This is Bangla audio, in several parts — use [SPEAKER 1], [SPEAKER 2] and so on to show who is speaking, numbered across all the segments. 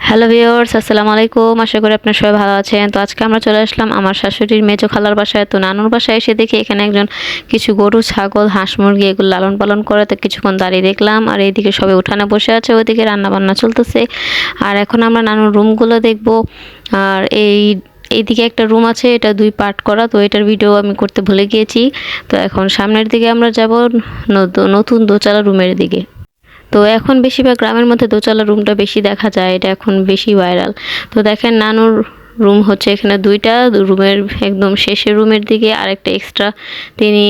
[SPEAKER 1] হ্যালো ভিউয়ার্স, আসসালামু আলাইকুম। আশা করি আপনারা সবাই ভালো আছেন। তো আজকে আমরা চলে আসলাম আমার শাশুড়ির মেজো খালার বাসায়। তো নানুর বাসায় এসে দেখি এখানে একজন কিছু গরু, ছাগল, হাঁস, মুরগি এগুলো লালন পালন করে। তো কিছুক্ষণ দাঁড়িয়ে দেখলাম, আর এইদিকে সবাই উঠানে বসে আছে, ওইদিকে রান্না বান্না চলতেছে। আর এখন আমরা নানুর রুমগুলো দেখব। আর এইদিকে একটা রুম আছে, এটা 2 পার্ট করা, তো এটার ভিডিও আমি করতে ভুলে গিয়েছি। তো এখন সামনের দিকে আমরা যাব নতুন দোতলা রুমের দিকে। তো এখন বেশিরভাগ গ্রামের মধ্যে দোতলা রুমটা বেশি দেখা যায়, এটা এখন বেশি ভাইরাল। তো দেখেন নানুর রুম হচ্ছে এখানে 2টা, রুমের একদম শেষের রুমের দিকে আরেকটা এক্সট্রা তিনি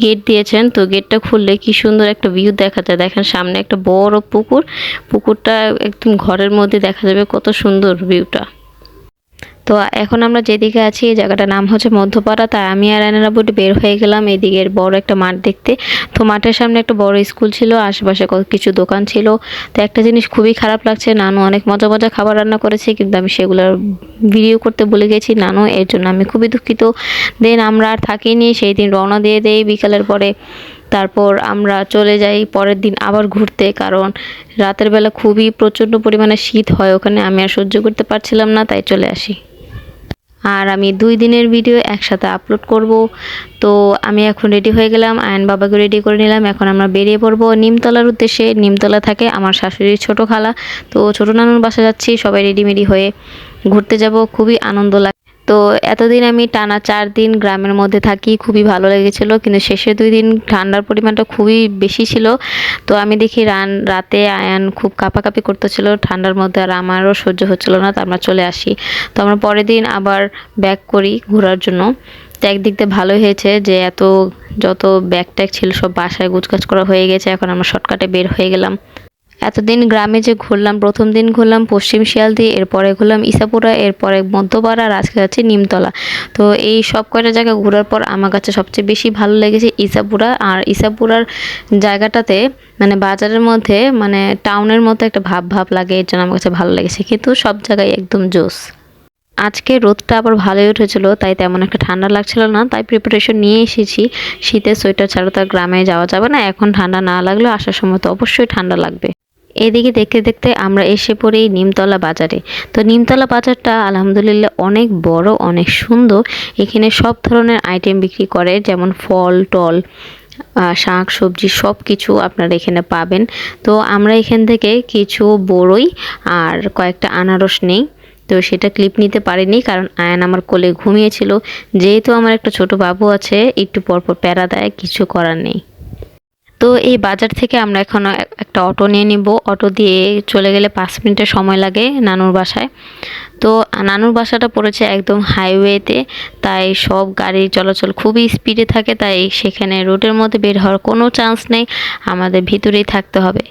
[SPEAKER 1] গেট দিয়েছেন। তো গেটটা খুললে কি সুন্দর একটা ভিউ দেখা যায়। দেখেন সামনে একটা বড় পুকুর, পুকুরটা একদম ঘরের মধ্যে দেখা যাবে, কত সুন্দর ভিউটা। তো এখন আমরা যেদিকে আছি এই জায়গাটার নাম হচ্ছে মধ্যপাড়া। তাই আমি আর আয়নার বুটি বের হয়ে গেলাম এদিকের বড় একটা মাঠ দেখতে। তো মাঠের সামনে একটা বড় স্কুল ছিল, আশেপাশে কিছু দোকান ছিল। তো একটা জিনিস খুবই খারাপ লাগছে, নানু অনেক মজা মজা খাবার রান্না করেছে, কিন্তু আমি সেগুলোর ভিডিও করতে ভুলে গেছি নানু, এর জন্য আমি খুবই দুঃখিত। দেন আমরা আর থাকিনি, সেই দিন রওনা দিয়ে দেই বিকালের পরে। তারপর আমরা চলে যাই পরের দিন আবার ঘুরতে, কারণ রাতের বেলা খুবই প্রচণ্ড পরিমাণে শীত হয় ওখানে, আমি আর সহ্য করতে পারছিলাম না, তাই চলে আসি। আর আমি 2 দিনের ভিডিও একসাথে আপলোড করব। তো আমি এখন রেডি হয়ে গেলাম, আয়ন বাবাকে রেডি করে নিলাম। এখন আমরা বেরিয়ে পড়বো নিমতলার উদ্দেশ্যে। নিমতলা থাকে আমার শাশুড়ির ছোট খালা, তো ছোট নানুর বাসা যাচ্ছি, সবাই রেডিমেডি হয়ে ঘুরতে যাব, খুবই আনন্দ লাগে। তো এতদিন আমি টানা 4 দিন গ্রামের মধ্যে থাকি, খুবই ভালো লেগেছিল, কিন্তু শেষের 2 দিন ঠান্ডার পরিমাণটা খুবই বেশি ছিল। তো আমি দেখি রাতে আয়ান খুব কাঁপাকাঁপি করতেছিল ঠান্ডার মধ্যে, আর আমারও সহ্য হচ্ছিল না, তো আমরা চলে আসি। তো আমরা পরের দিন আবার ব্যাক করি ঘোরার জন্য। তো একদিক দিয়ে ভালোই হয়েছে যে যত ব্যাগ ট্যাগ ছিল সব বাসায় গুছগাছ করা হয়ে গেছে, এখন আমরা শর্টকাটে বের হয়ে গেলাম। এতদিন গ্রামে যে ঘুরলাম, প্রথম দিন ঘুরলাম পশ্চিম শিয়ালদি, এরপরে ঘুরলাম ইসাপুরা, এরপরে মধ্যপাড়া, আর আজকে যাচ্ছি নিমতলা। তো এই সব কয়টা জায়গা ঘোরার পর আমার কাছে সবচেয়ে বেশি ভালো লেগেছে ইসাপুরা। আর ইসাপুরার জায়গাটাতে মানে বাজারের মধ্যে মানে টাউনের মতো একটা ভাব ভাব লাগে, এর জন্য আমার কাছে ভালো লেগেছে, কিন্তু সব জায়গায় একদম জোস। আজকে রোদটা আবার ভালোই উঠেছিল, তাই তেমন একটা ঠান্ডা লাগছিল না, তাই প্রিপারেশন নিয়ে এসেছি। শীতের সোয়েটার ছাড়া তো আর গ্রামে যাওয়া যাবে না, এখন ঠান্ডা না লাগলেও আসার সময় তো অবশ্যই ঠান্ডা লাগবে। এদিকে দেখতে দেখতে আমরা এসে পড়ি নিমতলা বাজারে। তো নিমতলা বাজারটা আলহামদুলিল্লাহ অনেক বড়, অনেক সুন্দর। এখানে সব ধরনের আইটেম বিক্রি করে, যেমন ফল টল, শাক সবজি সব কিছু আপনারা এখানে পাবেন। তো আমরা এখান থেকে কিছু বড়ই আর কয়েকটা আনারস নেই। তো সেটা ক্লিপ নিতে পারিনি, কারণ আয়ান আমার কোলে ঘুমিয়েছিল। যেহেতু আমার একটা ছোট বাবু আছে, একটু পরপর প্যারা দেয়, কিছু করার নেই। তো এই বাজার থেকে আমরা এখন একটা অটো নিয়ে নিব, অটো দিয়ে চলে গেলে 5 মিনিটের সময় লাগে নানুর বাসায়। তো নানুর বাসাটা পড়েছে একদম হাইওয়েতে, তাই সব গাড়ি চলাচল খুবই স্পিডে থাকে, তাই সেখানে রোডের মধ্যে বের হওয়ার কোনো চান্স নেই, আমাদের ভিতরেই থাকতে হবে।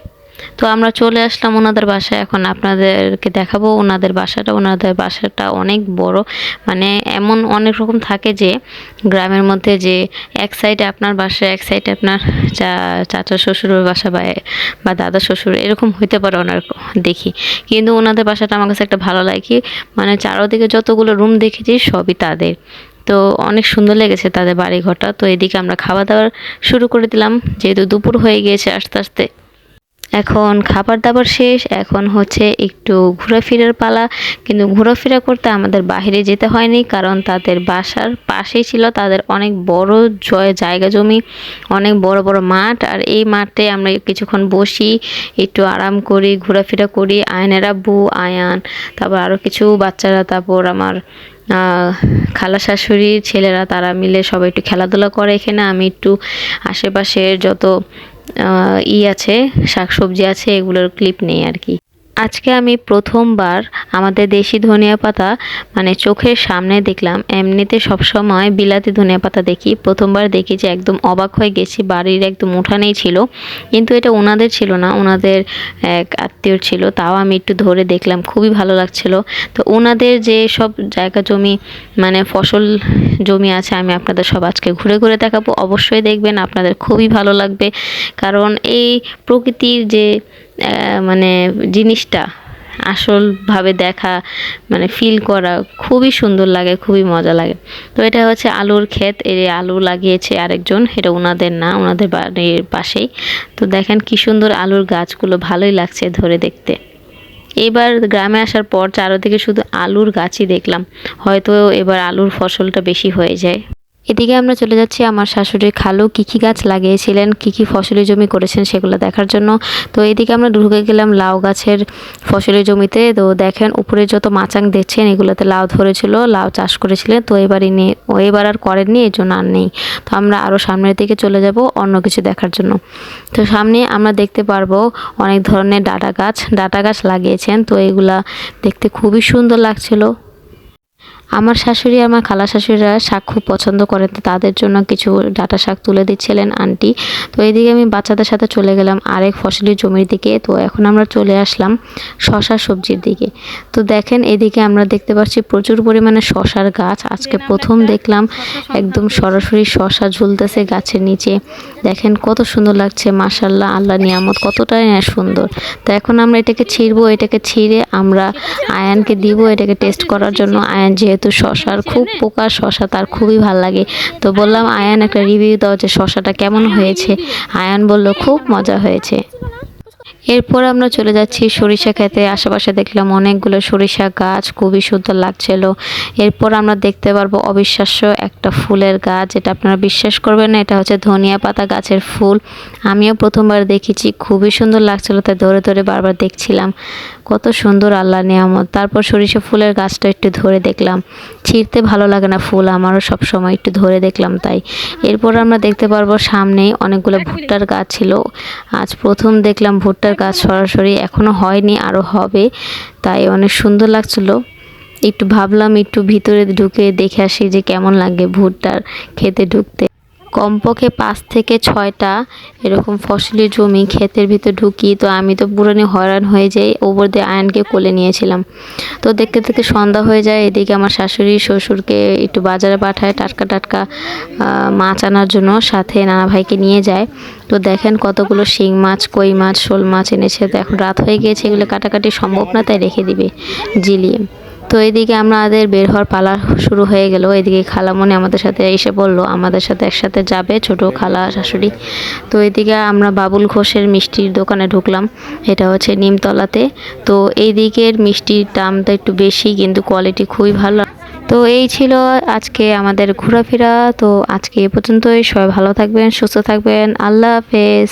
[SPEAKER 1] তো আমরা চলে আসলাম ওনাদের বাসায়, এখন আপনাদেরকে দেখাবো ওনাদের বাসাটা অনেক বড়। মানে এমন অনেক রকম থাকে যে গ্রামের মধ্যে যে এক সাইডে আপনার বাসা, এক সাইডে আপনার চাচা শ্বশুরের বাসা বা দাদা শ্বশুর, এরকম হইতে পারে ওনার দেখি। কিন্তু ওনাদের বাসাটা আমার কাছে একটা ভালো লাগে, মানে চারোদিকে যতগুলো রুম দেখেছি সবই তাদের। তো অনেক সুন্দর লেগেছে তাদের বাড়িঘরটা। তো এদিকে আমরা খাওয়া দাওয়া শুরু করে দিলাম, যেহেতু দুপুর হয়ে গিয়েছে আস্তে আস্তে। এখন খাবার দাবার শেষ, এখন হচ্ছে একটু ঘোরাফেরার পালা। কিন্তু ঘোরাফেরা করতে আমাদের বাইরে যেতে হয়নি, কারণ তাদের বাসার পাশেই ছিল তাদের অনেক বড় জায়গা জমি, অনেক বড় বড় মাঠ। আর এই মাঠে আমরা কিছুক্ষণ বসি, একটু আরাম করি, ঘোরাফেরা করি। আয়নের আব্বু, আয়ান, তারপর আরও কিছু বাচ্চারা, তারপর আমার খালা শাশুড়ির ছেলেরা, তারা মিলে সবাই একটু খেলাধুলা করে এখানে। আমি একটু আশেপাশের যত আছে, শাকসবজি আছে, এগুলোর ক্লিপ নেই আর কি। আজকে আমি প্রথমবার আমাদের দেশি ধনিয়া পাতা মানে চোখের সামনে দেখলাম। এমনিতে সবসময় বিলাতি ধনিয়া পাতা দেখি, প্রথমবার দেখি যে একদম অবাক হয়ে গেছি। বাড়ির একদম উঠানেই ছিল, কিন্তু এটা ওনাদের ছিল না, ওনাদের এক আত্মীয়র ছিল। তাও আমি একটু ধরে দেখলাম, খুবই ভালো লাগছিল। তো ওনাদের যে সব জায়গা জমি মানে ফসল জমি আছে, আমি আপনাদের সব আজকে ঘুরে ঘুরে দেখাবো, অবশ্যই দেখবেন, আপনাদের খুবই ভালো লাগবে। কারণ এই প্রকৃতির যে মানে জিনিসটা আসলভাবে দেখা, মানে ফিল করা খুবই সুন্দর লাগে, খুবই মজা লাগে। তো এটা হচ্ছে আলুর ক্ষেত, এই আলু লাগিয়েছে আরেকজন, এটা ওনাদের না, ওনাদের বাড়ির পাশেই। তো দেখেন কি সুন্দর আলুর গাছগুলো, ভালোই লাগছে ধরে দেখতে। এবার গ্রামে আসার পর চারদিকে শুধু আলুর গাছই দেখলাম, হয়তো এবার আলুর ফসলটা বেশি হয়ে যায়। এদিকে আমরা চলে যাচ্ছি আমার শাশুড়ির খালু কী কী গাছ লাগিয়েছিলেন, কী কী ফসলি জমি করেছেন সেগুলো দেখার জন্য। তো এদিকে আমরা ঢুকে গেলাম লাউ গাছের ফসলি জমিতে। তো দেখেন উপরে যত মাচাং দেখছেন এগুলোতে লাউ ধরেছিল, লাউ চাষ করেছিলেন। তো এবার আর করেননি, এই জন্য আর নেই। তো আমরা আরও সামনের দিকে চলে যাব অন্য কিছু দেখার জন্য। তো সামনে আমরা দেখতে পারবো অনেক ধরনের ডাঁটা গাছ লাগিয়েছেন। তো এগুলা দেখতে খুবই সুন্দর লাগছিল। আমার শাশুড়ি আমার খালা শাশুড়িরা শাক খুব পছন্দ করেন, তো তাদের জন্য কিছু ডাঁটা শাক তুলে দিচ্ছিলেন আন্টি। তো এইদিকে আমি বাচ্চাদের সাথে চলে গেলাম আরেক ফসলি জমির দিকে। তো এখন আমরা চলে আসলাম শশা সবজির দিকে। তো দেখেন এদিকে আমরা দেখতে পাচ্ছি প্রচুর পরিমাণে শশার গাছ। আজকে প্রথম দেখলাম একদম সরাসরি শশা ঝুলতেছে গাছের নিচে। দেখেন কত সুন্দর লাগছে, মাশাআল্লাহ, আল্লাহ নিয়ামত কতটাই না সুন্দর। তো এখন আমরা এটাকে ছিঁড়বো, এটাকে ছিঁড়ে আমরা আয়ানকে দিব এটাকে টেস্ট করার জন্য। আয়ান যেহেতু শশার খুব পোকা, শশা তার খুবই ভালো লাগে। তো বললাম আয়ান একটা রিভিউ দাও যে শশাটা কেমন হয়েছে। আয়ান বলল খুব মজা হয়েছে। এরপর আমরা চলে যাচ্ছি সরিষা খেতে। আশেপাশে দেখলাম অনেকগুলো সরিষা গাছ, খুবই সুন্দর লাগছিল। এরপর আমরা দেখতে পারবো অবিশ্বাস্য একটা ফুলের গাছ, যেটা আপনারা বিশ্বাস করবেন না, এটা হচ্ছে ধনিয়া পাতা গাছের ফুল। আমিও প্রথমবার দেখেছি, খুবই সুন্দর লাগছিল, তাই ধরে ধরে বারবার দেখছিলাম। কত সুন্দর আল্লাহ নিয়ামত। তারপর সরিষা ফুলের গাছটা একটু ধরে দেখলাম। ছিঁড়তে ভালো লাগে না ফুল, আমারও সব সময় একটু ধরে দেখলাম তাই। এরপর আমরা দেখতে পারবো সামনেই অনেকগুলো ভুট্টার গাছ ছিল। আজ প্রথম দেখলাম ভুট্টার গাছ সরাসরি, এখনো হয়নি, আরও হবে, তাই অনেক সুন্দর লাগছিল। একটু ভাবলাম একটু ভিতরে ঢুকে দেখে আসি যে কেমন লাগে ভুট্টার খেতে ঢুকতে। কমপক্ষে 5 থেকে 6টা এরকম ফসলি জমি ক্ষেতের ভিতর ঢুকি। তো আমি তো পুরানি হয়রান হয়ে যাই, ওপর দিয়ে আয়নকে কোলে নিয়েছিলাম। তো দেখতে দেখতে সন্ধ্যা হয়ে যায়। এদিকে আমার শাশুড়ি শ্বশুরকে একটু বাজারে পাঠায় টাটকা টাটকা মাছ আনার জন্য, সাথে নানা ভাইকে নিয়ে যায়। তো দেখেন কতগুলো শিং মাছ, কই মাছ, শোল মাছ এনেছে। তো এখন রাত হয়ে গিয়েছে, এগুলো কাটাকাটি সম্ভব না, তাই রেখে দিবে জিলিয়ে। তো এদিকে আমাদের বের হওয়ার পালা শুরু হয়ে গেল। এদিকে খালামণি আমাদের সাথে এসে বলল আমাদের সাথে একসাথে যাবে, ছোট খালা শাশুড়ি। তো এদিকে আমরা বাবুল ঘোষের মিষ্টির দোকানে ঢুকলাম, এটা হচ্ছে নিমতলাতে। তো এই দিকের মিষ্টির দামটা একটু বেশি, কিন্তু কোয়ালিটি খুবই ভালো। তো এই ছিল আজকে আমাদের ঘোরাফেরা। তো আজকে এ পর্যন্তই। সবাই ভালো থাকবেন, সুস্থ থাকবেন, আল্লাহ হাফেজ।